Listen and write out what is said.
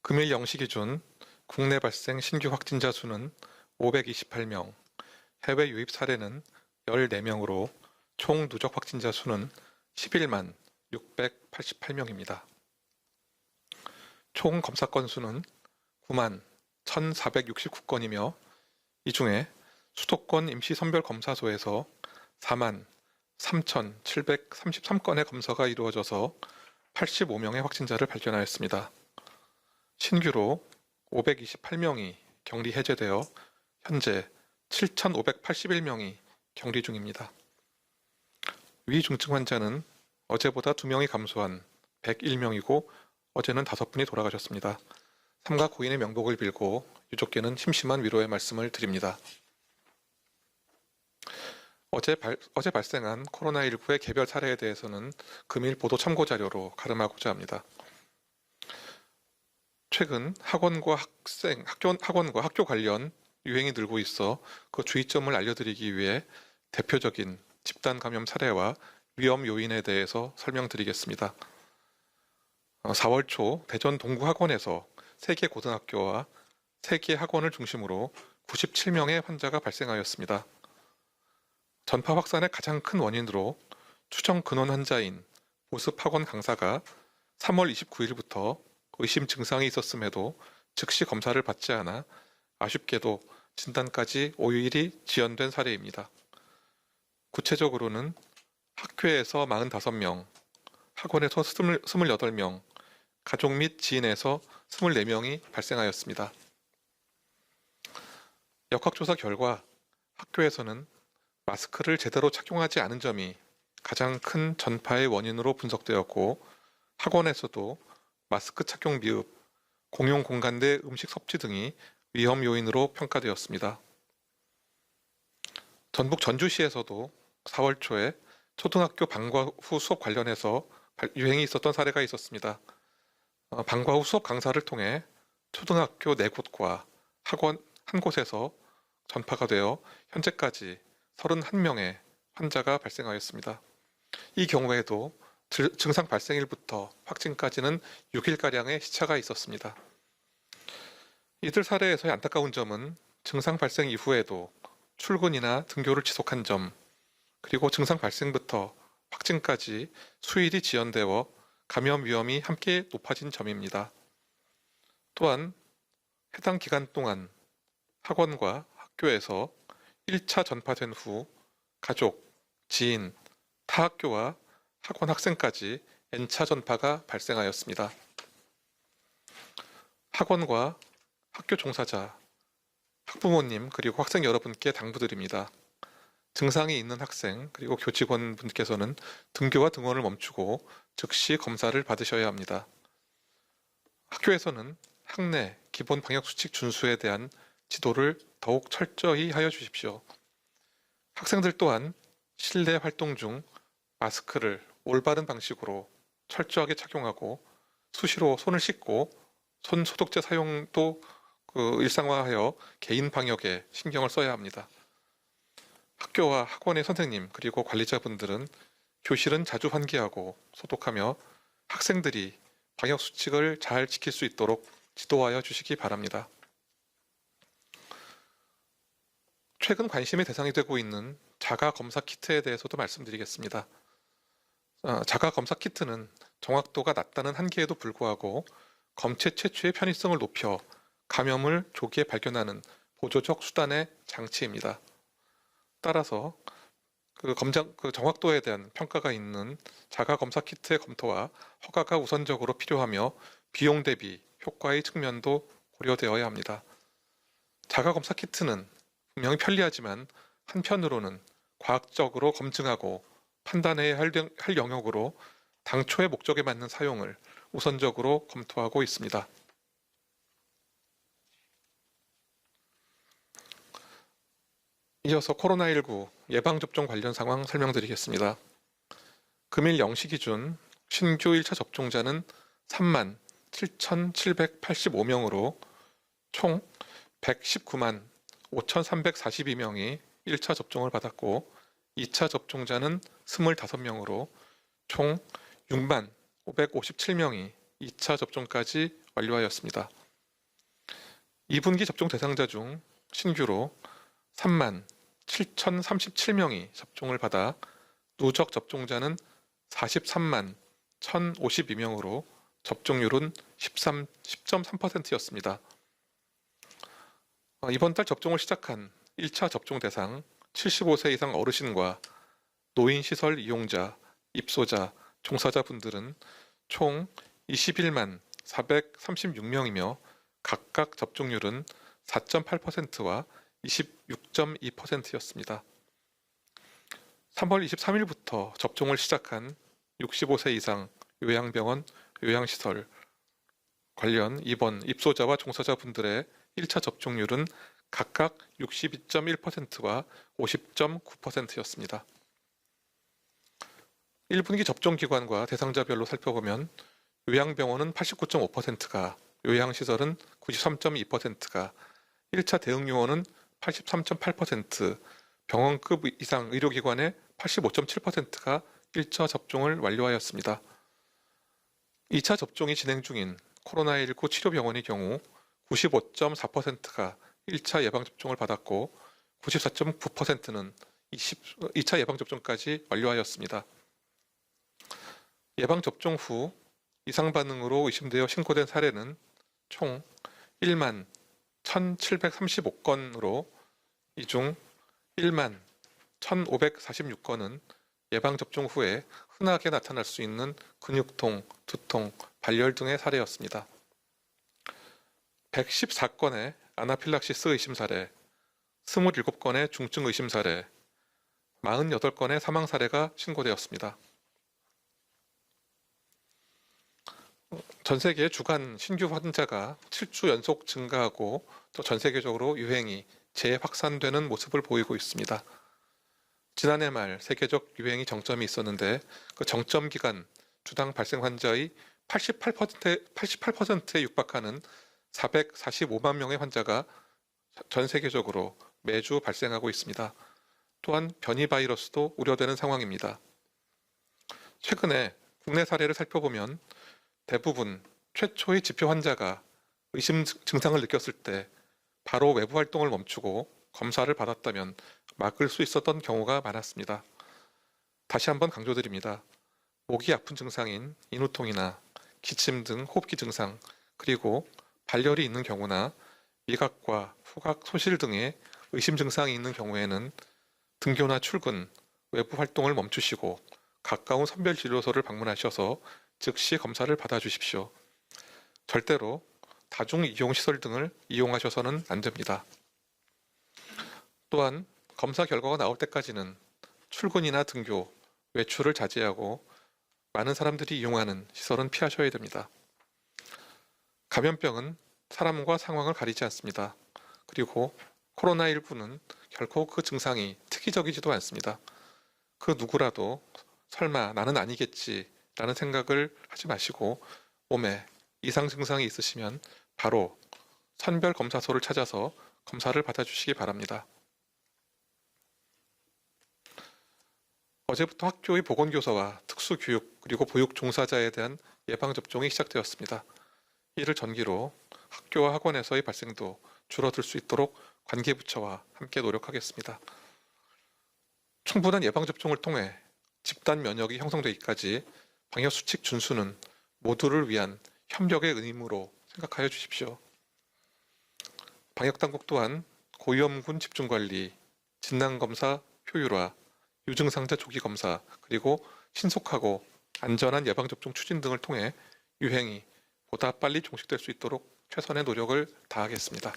금일 0시 기준 국내 발생 신규 확진자 수는 528명, 해외 유입 사례는 14명으로 총 누적 확진자 수는 11만 688명입니다. 총 검사 건수는 9만 1,469건이며 이 중에 수도권 임시선별검사소에서 4만 3,733건의 검사가 이루어져서 85명의 확진자를 발견하였습니다. 신규로 528명이 격리 해제되어 현재 7,581명이 격리 중입니다. 위중증 환자는 어제보다 2명이 감소한 101명이고 어제는 5분이 돌아가셨습니다. 삼가 고인의 명복을 빌고 유족께는 심심한 위로의 말씀을 드립니다. 어제 발생한 코로나19의 개별 사례에 대해서는 금일 보도 참고 자료로 가름하고자 합니다. 최근 학원과 학교 관련 유행이 늘고 있어 그 주의점을 알려드리기 위해 대표적인 집단 감염 사례와 위험 요인에 대해서 설명드리겠습니다. 4월 초 대전 동구학원에서 3개 고등학교와 3개 학원을 중심으로 97명의 환자가 발생하였습니다. 전파 확산의 가장 큰 원인으로 추정 근원 환자인 보습학원 강사가 3월 29일부터 의심 증상이 있었음에도 즉시 검사를 받지 않아 아쉽게도 진단까지 5일이 지연된 사례입니다. 구체적으로는 학교에서 45명, 학원에서 28명, 가족 및 지인에서 24명이 발생하였습니다. 역학조사 결과 학교에서는 마스크를 제대로 착용하지 않은 점이 가장 큰 전파의 원인으로 분석되었고 학원에서도 마스크 착용 미흡, 공용 공간 내 음식 섭취 등이 위험 요인으로 평가되었습니다. 전북 전주시에서도 4월 초에 초등학교 방과 후 수업 관련해서 유행이 있었던 사례가 있었습니다. 방과 후 수업 강사를 통해 초등학교 4곳과 학원 1곳에서 전파가 되어 현재까지 31명의 환자가 발생하였습니다. 이 경우에도 증상 발생일부터 확진까지는 6일가량의 시차가 있었습니다. 이들 사례에서의 안타까운 점은 증상 발생 이후에도 출근이나 등교를 지속한 점, 그리고 증상 발생부터 확진까지 수일이 지연되어 감염 위험이 함께 높아진 점입니다. 또한 해당 기간 동안 학원과 학교에서 1차 전파된 후 가족, 지인, 타 학교와 학원 학생까지 N차 전파가 발생하였습니다. 학원과 학교 종사자, 학부모님 그리고 학생 여러분께 당부드립니다. 증상이 있는 학생 그리고 교직원분께서는 등교와 등원을 멈추고 즉시 검사를 받으셔야 합니다. 학교에서는 학내 기본 방역수칙 준수에 대한 지도를 더욱 철저히 하여 주십시오. 학생들 또한 실내 활동 중 마스크를 올바른 방식으로 철저하게 착용하고 수시로 손을 씻고 손 소독제 사용도 일상화하여 개인 방역에 신경을 써야 합니다. 학교와 학원의 선생님 그리고 관리자분들은 교실은 자주 환기하고 소독하며 학생들이 방역 수칙을 잘 지킬 수 있도록 지도하여 주시기 바랍니다. 최근 관심의 대상이 되고 있는 자가 검사 키트에 대해서도 말씀드리겠습니다. 자가 검사 키트는 정확도가 낮다는 한계에도 불구하고 검체 채취의 편의성을 높여 감염을 조기에 발견하는 보조적 수단의 장치입니다. 따라서 정확도에 대한 평가가 있는 자가 검사 키트의 검토와 허가가 우선적으로 필요하며 비용 대비 효과의 측면도 고려되어야 합니다. 자가 검사 키트는 분명히 편리하지만 한편으로는 과학적으로 검증하고 판단해야 할 영역으로 당초의 목적에 맞는 사용을 우선적으로 검토하고 있습니다. 이어서 코로나19 예방접종 관련 상황 설명드리겠습니다. 금일 0시 기준 신규 1차 접종자는 3만 7,785명으로 총 119만 5,342명이 1차 접종을 받았고 2차 접종자는 25명으로 총 6만 557명이 2차 접종까지 완료하였습니다. 2분기 접종 대상자 중 신규로 3만 7,037명이 접종을 받아 누적 접종자는 43만 1,052명으로 접종률은 10.3%였습니다. 이번 달 접종을 시작한 1차 접종 대상 75세 이상 어르신과 노인시설 이용자, 입소자, 종사자분들은 총 21만 436명이며 각각 접종률은 4.8%와 26.2%였습니다. 3월 23일부터 접종을 시작한 65세 이상 요양병원, 요양시설 관련 입원, 입소자와 종사자분들의 1차 접종률은 각각 62.1%와 50.9%였습니다. 1분기 접종 기관과 대상자별로 살펴보면 요양병원은 89.5%가, 요양시설은 93.2%가, 1차 대응요원은 83.8%, 병원급 이상 의료기관의 85.7%가 1차 접종을 완료하였습니다. 2차 접종이 진행 중인 코로나19 치료병원의 경우 95.4%가 1차 예방접종을 받았고 94.9%는 2차 예방접종까지 완료하였습니다. 예방접종 후 이상반응으로 의심되어 신고된 사례는 총 1만 1,735건으로 이 중 1만 1,546건은 예방접종 후에 흔하게 나타날 수 있는 근육통, 두통, 발열 등의 사례였습니다. 114건의 아나필락시스 의심 사례, 27건의 중증 의심 사례, 48건의 사망 사례가 신고되었습니다. 전 세계 주간 신규 환자가 7주 연속 증가하고 또 전 세계적으로 유행이 재확산되는 모습을 보이고 있습니다. 지난해 말 세계적 유행이 정점이 있었는데 그 정점 기간 주당 발생 환자의 88%에 육박하는 445만 명의 환자가 전 세계적으로 매주 발생하고 있습니다. 또한 변이 바이러스도 우려되는 상황입니다. 최근에 국내 사례를 살펴보면 대부분 최초의 지표 환자가 의심 증상을 느꼈을 때 바로 외부 활동을 멈추고 검사를 받았다면 막을 수 있었던 경우가 많았습니다. 다시 한번 강조드립니다. 목이 아픈 증상인 인후통이나 기침 등 호흡기 증상, 그리고 발열이 있는 경우나 미각과 후각, 소실 등의 의심 증상이 있는 경우에는 등교나 출근, 외부 활동을 멈추시고 가까운 선별진료소를 방문하셔서 즉시 검사를 받아주십시오. 절대로 다중이용시설 등을 이용하셔서는 안 됩니다. 또한 검사 결과가 나올 때까지는 출근이나 등교, 외출을 자제하고 많은 사람들이 이용하는 시설은 피하셔야 됩니다. 감염병은 사람과 상황을 가리지 않습니다. 그리고 코로나19는 결코 그 증상이 특이적이지도 않습니다. 그 누구라도 설마 나는 아니겠지 라는 생각을 하지 마시고 몸에 이상 증상이 있으시면 바로 선별검사소를 찾아서 검사를 받아주시기 바랍니다. 어제부터 학교의 보건교사와 특수교육 그리고 보육 종사자에 대한 예방접종이 시작되었습니다. 이를 전기로 학교와 학원에서의 발생도 줄어들 수 있도록 관계부처와 함께 노력하겠습니다. 충분한 예방접종을 통해 집단 면역이 형성되기까지 방역수칙 준수는 모두를 위한 협력의 의무로 생각하여 주십시오. 방역당국 또한 고위험군 집중관리, 진단검사 효율화, 유증상자 조기검사, 그리고 신속하고 안전한 예방접종 추진 등을 통해 유행이 보다 빨리 종식될 수 있도록 최선의 노력을 다하겠습니다.